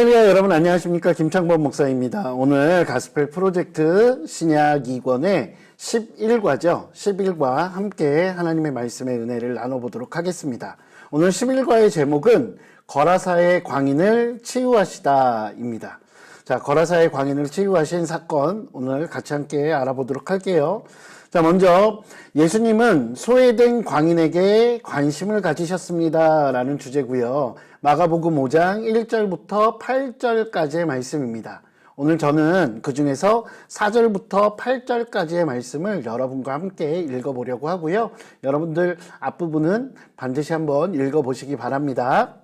할렐루야. 여러분 안녕하십니까? 김창범 목사입니다. 오늘 가스펠 프로젝트 신약 2권의 11과죠. 11과 함께 하나님의 말씀의 은혜를 나눠보도록 하겠습니다. 오늘 11과의 제목은 거라사의 광인을 치유하시다입니다. 자, 거라사의 광인을 치유하신 사건 오늘 같이 함께 알아보도록 할게요. 자, 먼저 예수님은 소외된 광인에게 관심을 가지셨습니다 라는 주제고요. 마가복음 5장 1절부터 8절까지의 말씀입니다. 오늘 저는 그 중에서 4절부터 8절까지의 말씀을 여러분과 함께 읽어보려고 하고요. 여러분들 앞부분은 반드시 한번 읽어보시기 바랍니다.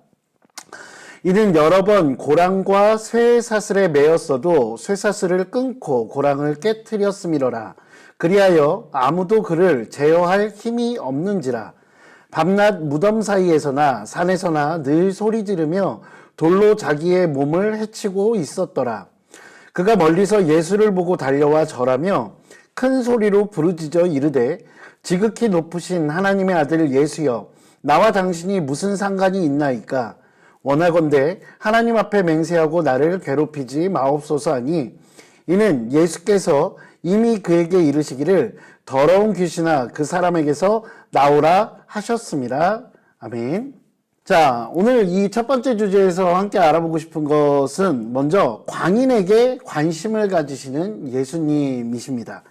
이는 여러 번 고랑과 쇠사슬에 매였어도 쇠사슬을 끊고 고랑을 깨트렸음이로라. 그리하여 아무도 그를 제어할 힘이 없는지라. 밤낮 무덤 사이에서나 산에서나 늘 소리 지르며 돌로 자기의 몸을 해치고 있었더라. 그가 멀리서 예수를 보고 달려와 절하며 큰 소리로 부르짖어 이르되 지극히 높으신 하나님의 아들 예수여, 나와 당신이 무슨 상관이 있나이까? 원하건대 하나님 앞에 맹세하고 나를 괴롭히지 마옵소서 하니, 이는 예수께서 이미 그에게 이르시기를 더러운 귀신아 그 사람에게서 나오라 하셨습니다. 아멘. 자, 오늘 이 첫 번째 주제에서 함께 알아보고 싶은 것은 먼저 광인에게 관심을 가지시는 예수님이십니다.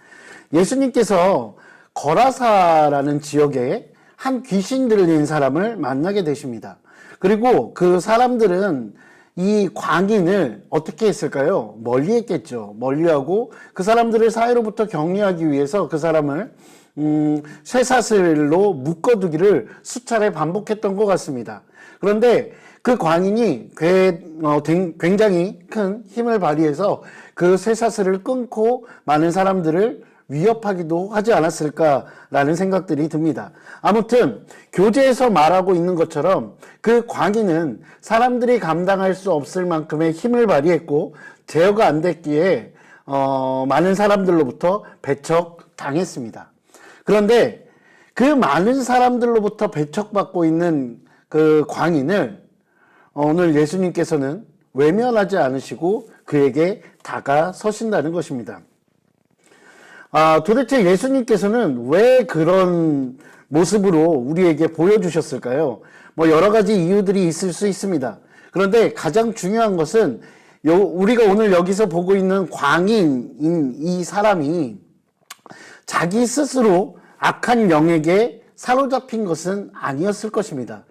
예수님께서 거라사라는 지역에 한 귀신 들린 사람을 만나게 되십니다. 그리고 그 사람들은 이 광인을 어떻게 했을까요? 멀리 했겠죠. 멀리하고 그 사람들을 사이로부터 격리하기 위해서 그 사람을 쇠사슬로 묶어두기를 수차례 반복했던 것 같습니다. 그런데 그 광인이 굉장히 큰 힘을 발휘해서 그 쇠사슬을 끊고 많은 사람들을 위협하기도 하지 않았을까라는 생각들이 듭니다. 아무튼 교재에서 말하고 있는 것처럼 그 광인은 사람들이 감당할 수 없을 만큼의 힘을 발휘했고 제어가 안 됐기에 많은 사람들로부터 배척당했습니다. 그런데 그 많은 사람들로부터 배척받고 있는 그 광인을 오늘 예수님께서는 외면하지 않으시고 그에게 다가서신다는 것입니다. 도대체 예수님께서는 왜 그런 모습으로 우리에게 보여주셨을까요? 여러 가지 이유들이 있을 수 있습니다. 그런데 가장 중요한 것은 우리가 오늘 여기서 보고 있는 광인인 이 사람이 자기 스스로 악한 영에게 사로잡힌 것은 아니었을 것입니다.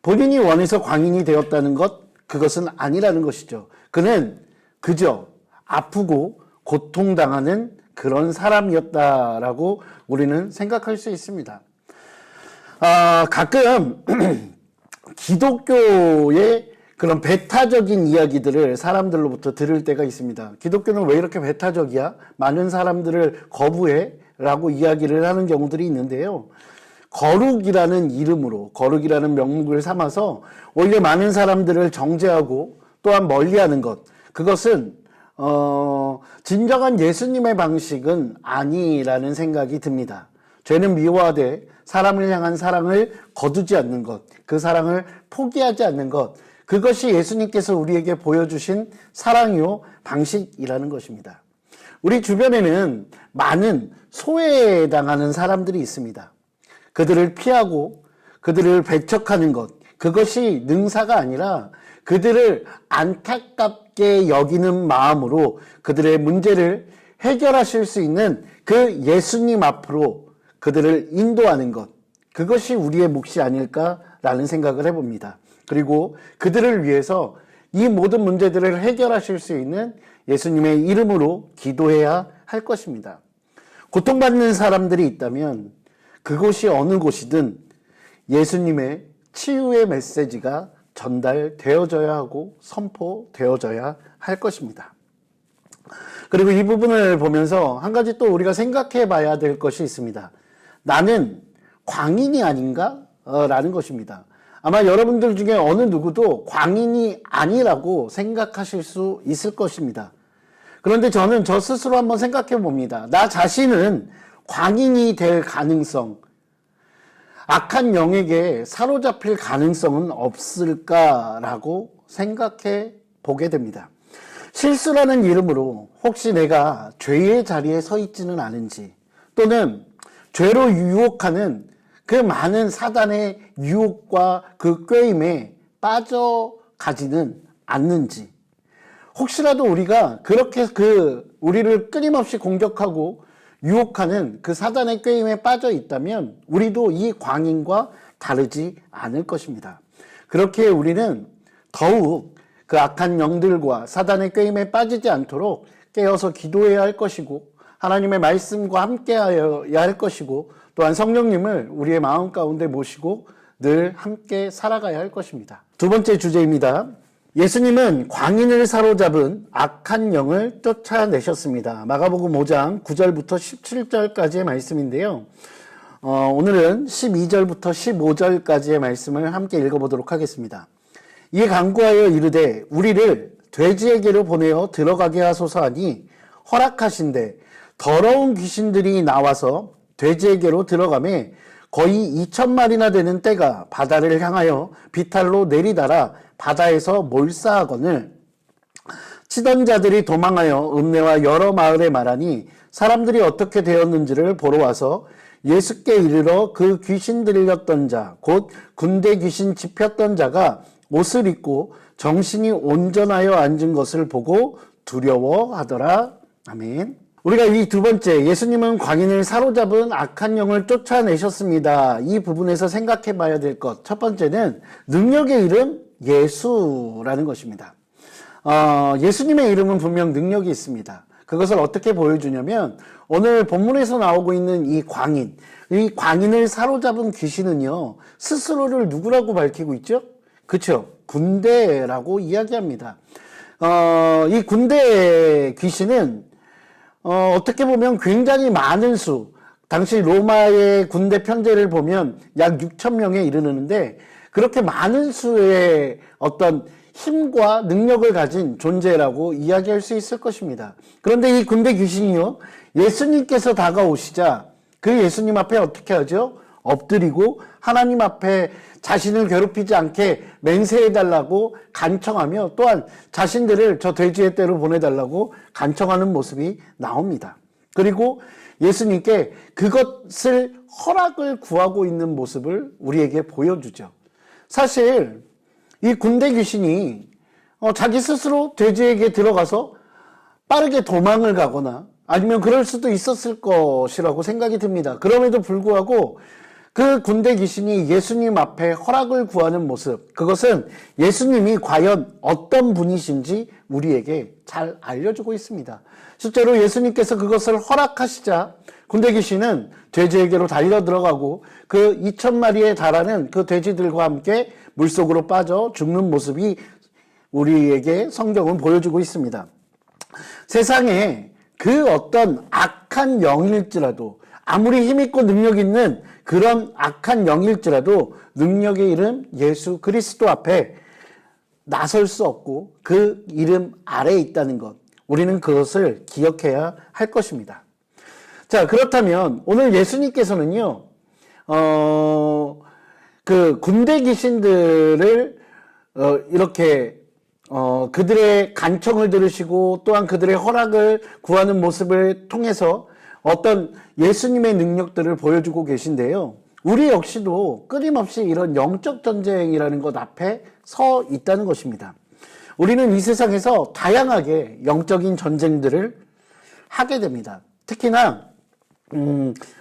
본인이 원해서 광인이 되었다는 것, 그것은 아니라는 것이죠. 그는 그저 아프고 고통당하는 그런 사람이었다라고 우리는 생각할 수 있습니다. 가끔 기독교의 그런 배타적인 이야기들을 사람들로부터 들을 때가 있습니다. 기독교는 왜 이렇게 배타적이야? 많은 사람들을 거부해? 라고 이야기를 하는 경우들이 있는데요. 거룩이라는 이름으로, 거룩이라는 명목을 삼아서 오히려 많은 사람들을 정죄하고 또한 멀리하는 것, 그것은 진정한 예수님의 방식은 아니라는 생각이 듭니다. 죄는 미워하되 사람을 향한 사랑을 거두지 않는 것, 그 사랑을 포기하지 않는 것, 그것이 예수님께서 우리에게 보여주신 사랑이요 방식이라는 것입니다. 우리 주변에는 많은 소외당하는 사람들이 있습니다. 그들을 피하고 그들을 배척하는 것, 그것이 능사가 아니라 그들을 안타깝게 여기는 마음으로 그들의 문제를 해결하실 수 있는 그 예수님 앞으로 그들을 인도하는 것, 그것이 우리의 몫이 아닐까라는 생각을 해봅니다. 그리고 그들을 위해서 이 모든 문제들을 해결하실 수 있는 예수님의 이름으로 기도해야 할 것입니다. 고통받는 사람들이 있다면 그곳이 어느 곳이든 예수님의 치유의 메시지가 전달되어져야 하고 선포되어져야 할 것입니다. 그리고 이 부분을 보면서 한 가지 또 우리가 생각해 봐야 될 것이 있습니다. 나는 광인이 아닌가? 라는 것입니다. 아마 여러분들 중에 어느 누구도 광인이 아니라고 생각하실 수 있을 것입니다. 그런데 저는 저 스스로 한번 생각해 봅니다. 나 자신은 광인이 될 가능성, 악한 영에게 사로잡힐 가능성은 없을까라고 생각해 보게 됩니다. 실수라는 이름으로 혹시 내가 죄의 자리에 서 있지는 않은지, 또는 죄로 유혹하는 그 많은 사단의 유혹과 그 꾀임에 빠져가지는 않는지, 혹시라도 우리가 그렇게 우리를 끊임없이 공격하고 유혹하는 그 사단의 꾀임에 빠져 있다면 우리도 이 광인과 다르지 않을 것입니다. 그렇게 우리는 더욱 그 악한 영들과 사단의 꾀임에 빠지지 않도록 깨어서 기도해야 할 것이고, 하나님의 말씀과 함께하여야 할 것이고, 또한 성령님을 우리의 마음 가운데 모시고 늘 함께 살아가야 할 것입니다. 두 번째 주제입니다. 예수님은 광인을 사로잡은 악한 영을 쫓아내셨습니다. 마가복음 5장 9절부터 17절까지의 말씀인데요. 오늘은 12절부터 15절까지의 말씀을 함께 읽어보도록 하겠습니다. 이에 간구하여 이르되 우리를 돼지에게로 보내어 들어가게 하소서 하니 허락하신대 더러운 귀신들이 나와서 돼지에게로 들어가매 거의 2,000마리나 되는 떼가 바다를 향하여 비탈로 내리달아 바다에서 몰사하거늘 치던 자들이 도망하여 읍내와 여러 마을에 말하니 사람들이 어떻게 되었는지를 보러 와서 예수께 이르러 그 귀신 들렸던 자, 곧 군대 귀신 집혔던 자가 옷을 입고 정신이 온전하여 앉은 것을 보고 두려워하더라. 아멘. 우리가 이 두 번째, 예수님은 광인을 사로잡은 악한 영을 쫓아내셨습니다. 이 부분에서 생각해 봐야 될 것. 첫 번째는 능력의 이름 예수라는 것입니다. 예수님의 이름은 분명 능력이 있습니다. 그것을 어떻게 보여주냐면 오늘 본문에서 나오고 있는 이 광인을 사로잡은 귀신은요, 스스로를 누구라고 밝히고 있죠? 그렇죠? 군대라고 이야기합니다. 이 군대 귀신은 어떻게 보면 굉장히 많은 수, 당시 로마의 군대 편제를 보면 약 6,000명에 이르는데 그렇게 많은 수의 어떤 힘과 능력을 가진 존재라고 이야기할 수 있을 것입니다. 그런데 이 군대 귀신이요, 예수님께서 다가오시자 그 예수님 앞에 어떻게 하죠? 엎드리고 하나님 앞에 자신을 괴롭히지 않게 맹세해달라고 간청하며 또한 자신들을 저 돼지의 떼로 보내달라고 간청하는 모습이 나옵니다. 그리고 예수님께 그것을 허락을 구하고 있는 모습을 우리에게 보여주죠. 사실 이 군대 귀신이 자기 스스로 돼지에게 들어가서 빠르게 도망을 가거나 아니면 그럴 수도 있었을 것이라고 생각이 듭니다. 그럼에도 불구하고 그 군대 귀신이 예수님 앞에 허락을 구하는 모습, 그것은 예수님이 과연 어떤 분이신지 우리에게 잘 알려주고 있습니다. 실제로 예수님께서 그것을 허락하시자 군대 귀신은 돼지에게로 달려 들어가고 그 2,000마리에 달하는 그 돼지들과 함께 물속으로 빠져 죽는 모습이 우리에게 성경은 보여주고 있습니다. 세상에 그 어떤 악한 영일지라도, 아무리 힘있고 능력 있는 그런 악한 영일지라도 능력의 이름 예수 그리스도 앞에 나설 수 없고 그 이름 아래에 있다는 것, 우리는 그것을 기억해야 할 것입니다. 자, 그렇다면 오늘 예수님께서는요, 그 군대 귀신들을 이렇게 그들의 간청을 들으시고 또한 그들의 허락을 구하는 모습을 통해서 어떤 예수님의 능력들을 보여주고 계신데요. 우리 역시도 끊임없이 이런 영적 전쟁이라는 것 앞에 서 있다는 것입니다. 우리는 이 세상에서 다양하게 영적인 전쟁들을 하게 됩니다. 특히나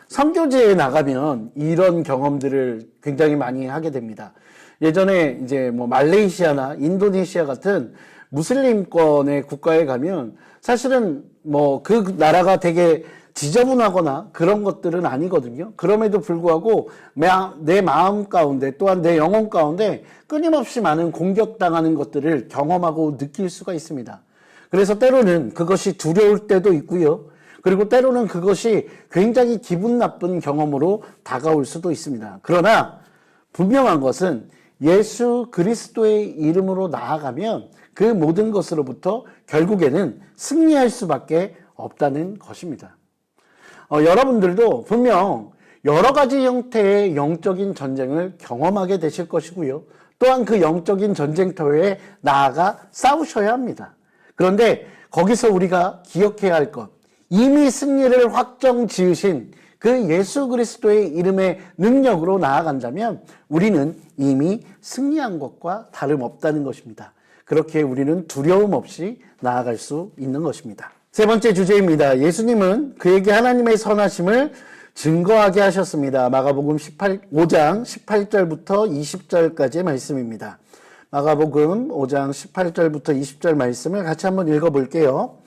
선교지에 나가면 이런 경험들을 굉장히 많이 하게 됩니다. 예전에 이제 뭐 말레이시아나 인도네시아 같은 무슬림권의 국가에 가면 사실은 뭐 그 나라가 되게 지저분하거나 그런 것들은 아니거든요. 그럼에도 불구하고 내 마음 가운데 또한 내 영혼 가운데 끊임없이 많은 공격당하는 것들을 경험하고 느낄 수가 있습니다. 그래서 때로는 그것이 두려울 때도 있고요. 그리고 때로는 그것이 굉장히 기분 나쁜 경험으로 다가올 수도 있습니다. 그러나 분명한 것은 예수 그리스도의 이름으로 나아가면 그 모든 것으로부터 결국에는 승리할 수밖에 없다는 것입니다. 여러분들도 분명 여러 가지 형태의 영적인 전쟁을 경험하게 되실 것이고요. 또한 그 영적인 전쟁터에 나아가 싸우셔야 합니다. 그런데 거기서 우리가 기억해야 할 것, 이미 승리를 확정 지으신 그 예수 그리스도의 이름의 능력으로 나아간다면 우리는 이미 승리한 것과 다름없다는 것입니다. 그렇게 우리는 두려움 없이 나아갈 수 있는 것입니다. 세 번째 주제입니다. 예수님은 그에게 하나님의 선하심을 증거하게 하셨습니다. 마가복음 5장 18절부터 20절까지의 말씀입니다. 마가복음 5장 18절부터 20절 말씀을 같이 한번 읽어볼게요.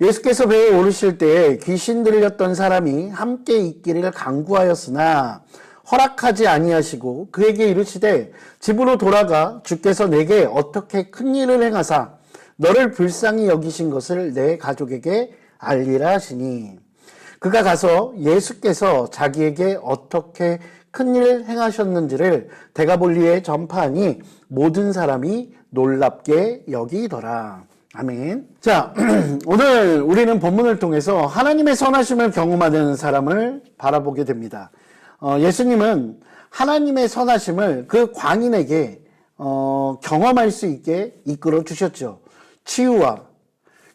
예수께서 배에 오르실 때에 귀신 들렸던 사람이 함께 있기를 간구하였으나 허락하지 아니하시고 그에게 이르시되 집으로 돌아가 주께서 내게 어떻게 큰 일을 행하사 너를 불쌍히 여기신 것을 내 가족에게 알리라 하시니 그가 가서 예수께서 자기에게 어떻게 큰 일을 행하셨는지를 데가볼리에 전파하니 모든 사람이 놀랍게 여기더라. 아멘. 자, 오늘 우리는 본문을 통해서 하나님의 선하심을 경험하는 사람을 바라보게 됩니다. 예수님은 하나님의 선하심을 그 광인에게 경험할 수 있게 이끌어 주셨죠. 치유와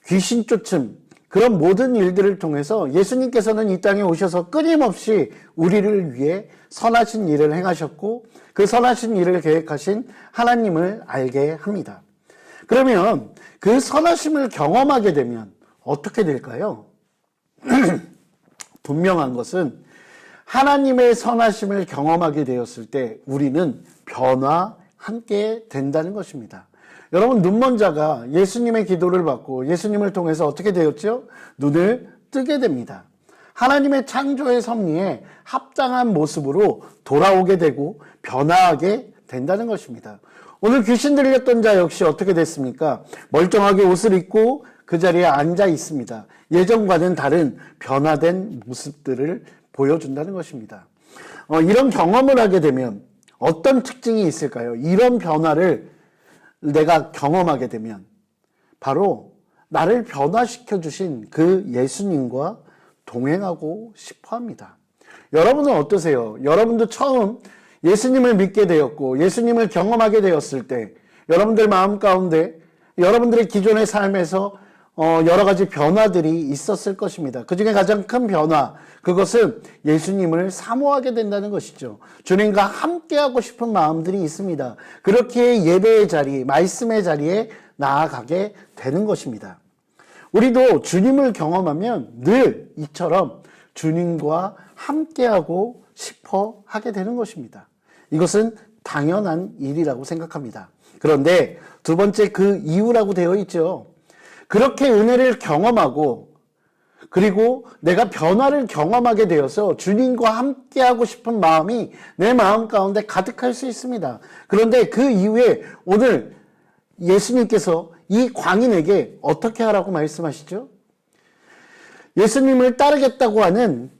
귀신 쫓음, 그런 모든 일들을 통해서 예수님께서는 이 땅에 오셔서 끊임없이 우리를 위해 선하신 일을 행하셨고 그 선하신 일을 계획하신 하나님을 알게 합니다. 그러면 그 선하심을 경험하게 되면 어떻게 될까요? 분명한 것은 하나님의 선하심을 경험하게 되었을 때 우리는 변화함께 된다는 것입니다. 여러분, 눈먼 자가 예수님의 기도를 받고 예수님을 통해서 어떻게 되었죠? 눈을 뜨게 됩니다. 하나님의 창조의 섭리에 합당한 모습으로 돌아오게 되고 변화하게 된다는 것입니다. 오늘 귀신 들렸던 자 역시 어떻게 됐습니까? 멀쩡하게 옷을 입고 그 자리에 앉아 있습니다. 예전과는 다른 변화된 모습들을 보여준다는 것입니다. 이런 경험을 하게 되면 어떤 특징이 있을까요? 이런 변화를 내가 경험하게 되면 바로 나를 변화시켜 주신 그 예수님과 동행하고 싶어 합니다. 여러분은 어떠세요? 여러분도 처음 예수님을 믿게 되었고 예수님을 경험하게 되었을 때 여러분들 마음 가운데 여러분들의 기존의 삶에서 여러 가지 변화들이 있었을 것입니다. 그 중에 가장 큰 변화, 그것은 예수님을 사모하게 된다는 것이죠. 주님과 함께하고 싶은 마음들이 있습니다. 그렇게 예배의 자리, 말씀의 자리에 나아가게 되는 것입니다. 우리도 주님을 경험하면 늘 이처럼 주님과 함께하고 싶어 하게 되는 것입니다. 이것은 당연한 일이라고 생각합니다. 그런데 두 번째 그 이유라고 되어 있죠. 그렇게 은혜를 경험하고 그리고 내가 변화를 경험하게 되어서 주님과 함께하고 싶은 마음이 내 마음 가운데 가득할 수 있습니다. 그런데 그 이후에 오늘 예수님께서 이 광인에게 어떻게 하라고 말씀하시죠? 예수님을 따르겠다고 하는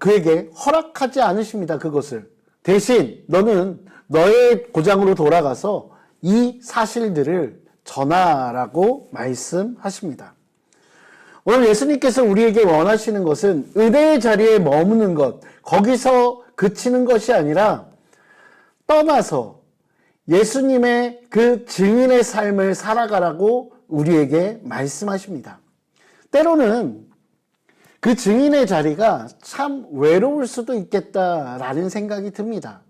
그에게 허락하지 않으십니다. 그것을. 대신 너는 너의 고장으로 돌아가서 이 사실들을 전하라고 말씀하십니다. 오늘 예수님께서 우리에게 원하시는 것은 은혜의 자리에 머무는 것, 거기서 그치는 것이 아니라 떠나서 예수님의 그 증인의 삶을 살아가라고 우리에게 말씀하십니다. 때로는 그 증인의 자리가 참 외로울 수도 있겠다라는 생각이 듭니다.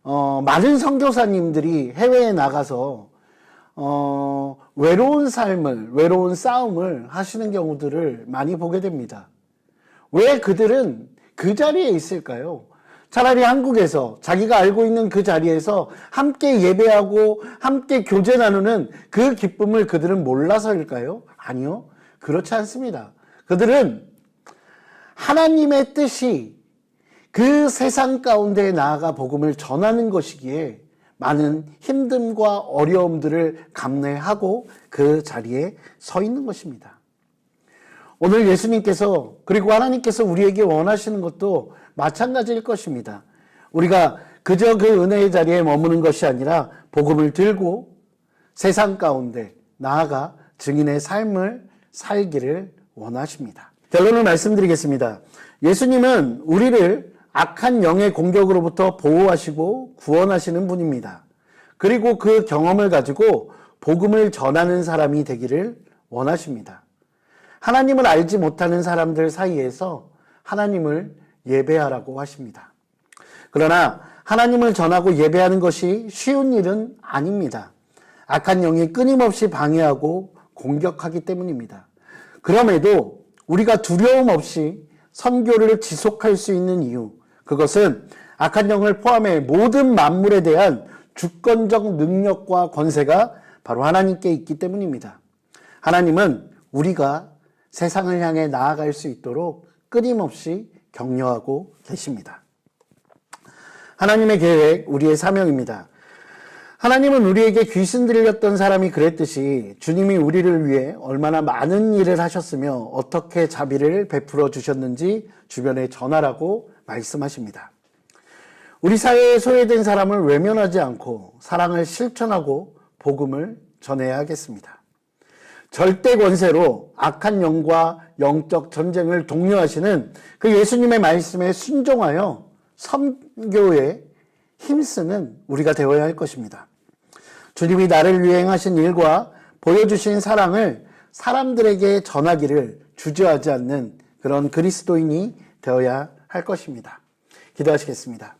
많은 선교사님들이 해외에 나가서 외로운 싸움을 하시는 경우들을 많이 보게 됩니다. 왜 그들은 그 자리에 있을까요? 차라리 한국에서 자기가 알고 있는 그 자리에서 함께 예배하고 함께 교제 나누는 그 기쁨을 그들은 몰라서일까요? 아니요. 그렇지 않습니다. 그들은 하나님의 뜻이 그 세상 가운데 나아가 복음을 전하는 것이기에 많은 힘듦과 어려움들을 감내하고 그 자리에 서 있는 것입니다. 오늘 예수님께서 그리고 하나님께서 우리에게 원하시는 것도 마찬가지일 것입니다. 우리가 그저 그 은혜의 자리에 머무는 것이 아니라 복음을 들고 세상 가운데 나아가 증인의 삶을 살기를 원하십니다. 결론을 말씀드리겠습니다. 예수님은 우리를 악한 영의 공격으로부터 보호하시고 구원하시는 분입니다. 그리고 그 경험을 가지고 복음을 전하는 사람이 되기를 원하십니다. 하나님을 알지 못하는 사람들 사이에서 하나님을 예배하라고 하십니다. 그러나 하나님을 전하고 예배하는 것이 쉬운 일은 아닙니다. 악한 영이 끊임없이 방해하고 공격하기 때문입니다. 그럼에도 우리가 두려움 없이 선교를 지속할 수 있는 이유, 그것은 악한 영을 포함해 모든 만물에 대한 주권적 능력과 권세가 바로 하나님께 있기 때문입니다. 하나님은 우리가 세상을 향해 나아갈 수 있도록 끊임없이 격려하고 계십니다. 하나님의 계획, 우리의 사명입니다. 하나님은 우리에게 귀신 들렸던 사람이 그랬듯이 주님이 우리를 위해 얼마나 많은 일을 하셨으며 어떻게 자비를 베풀어 주셨는지 주변에 전하라고 말씀하십니다. 우리 사회에 소외된 사람을 외면하지 않고 사랑을 실천하고 복음을 전해야 하겠습니다. 절대 권세로 악한 영과 영적 전쟁을 독려하시는 그 예수님의 말씀에 순종하여 선교에 힘쓰는 우리가 되어야 할 것입니다. 주님이 나를 위해 행하신 일과 보여주신 사랑을 사람들에게 전하기를 주저하지 않는 그런 그리스도인이 되어야 할 것입니다. 기도하시겠습니다.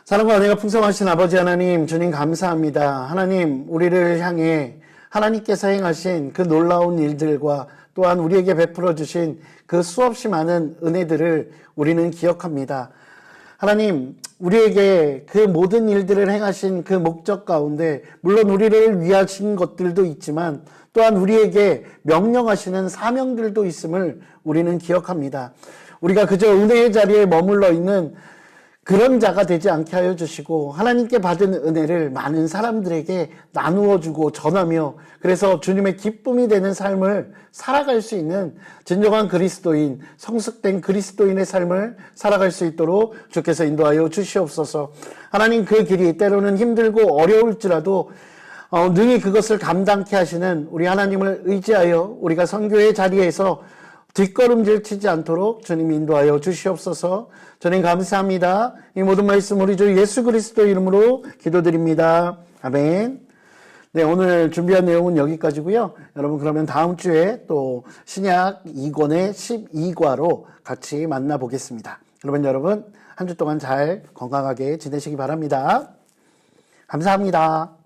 사랑과 은혜가 풍성하신 아버지 하나님, 주님 감사합니다. 하나님, 우리를 향해 하나님께서 행하신 그 놀라운 일들과 또한 우리에게 베풀어 주신 그 수없이 많은 은혜들을 우리는 기억합니다. 하나님, 우리에게 그 모든 일들을 행하신 그 목적 가운데 물론 우리를 위하신 것들도 있지만 또한 우리에게 명령하시는 사명들도 있음을 우리는 기억합니다. 우리가 그저 은혜의 자리에 머물러 있는 그런 자가 되지 않게 하여 주시고 하나님께 받은 은혜를 많은 사람들에게 나누어 주고 전하며 그래서 주님의 기쁨이 되는 삶을 살아갈 수 있는 진정한 그리스도인, 성숙된 그리스도인의 삶을 살아갈 수 있도록 주께서 인도하여 주시옵소서. 하나님, 그 길이 때로는 힘들고 어려울지라도 능히 그것을 감당케 하시는 우리 하나님을 의지하여 우리가 선교의 자리에서 뒷걸음질 치지 않도록 주님 인도하여 주시옵소서. 주님 감사합니다. 이 모든 말씀 우리 주 예수 그리스도 이름으로 기도드립니다. 아멘. 네, 오늘 준비한 내용은 여기까지고요. 여러분, 그러면 다음 주에 또 신약 2권의 12과로 같이 만나보겠습니다. 그러면 여러분 한 주 동안 잘 건강하게 지내시기 바랍니다. 감사합니다.